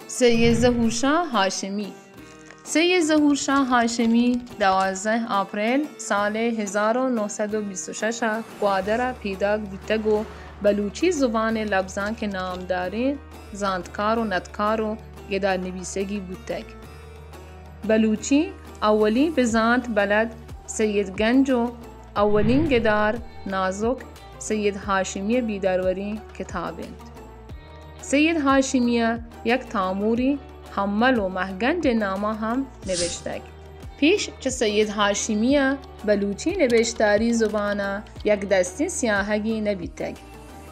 سید ظهورشاه هاشمی. سید ظهورشاه هاشمی 12 آپریل سال 1926 گوادر پیدا بودتگ و بلوچی زبان لبزان که نام دارین زاندکار و ندکار و گدار نویسگی بودتگ. بلوچی اولین به زاند بلد سید گنج و اولین گدار نازک سید هاشمی بیدروری کتابند. سید هاشمی یک تاموری حمل و محگنج نامه هم نوشتگ. پیش چه سید هاشمی بلوچی نوشتاری زبانه یک دستی سیاهگی نبیتگ.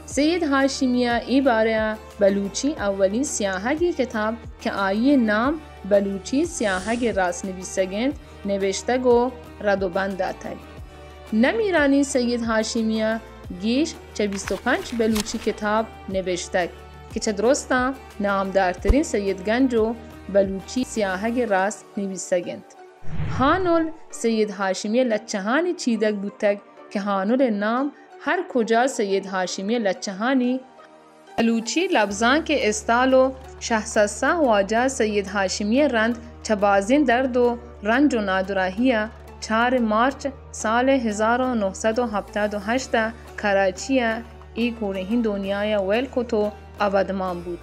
سید هاشمی ای باره بلوچی اولین سیاهگی کتاب که آیی نام بلوچی سیاهگ راست نویسگند نوشتگ و رد و بند داتگ. نمیرانی سید هاشمی گیش چه 25 بلوچی کتاب نوشتگ که چه درسته نامدارترین سید گنج و بلوچی سیاهگ راست نویسگند. هانول سید هاشمی لچهانی چیدگ بودتگ که هانول نام هر کجا سید هاشمی لچهانی بلوچی لبزان که استال و شهسسه واجه سید هاشمی رند چبازین درد و رنج و نادراهی 4 مارچ سال 1978 کراچی ای کورهین دنیای ویل کتو آبادمان بود.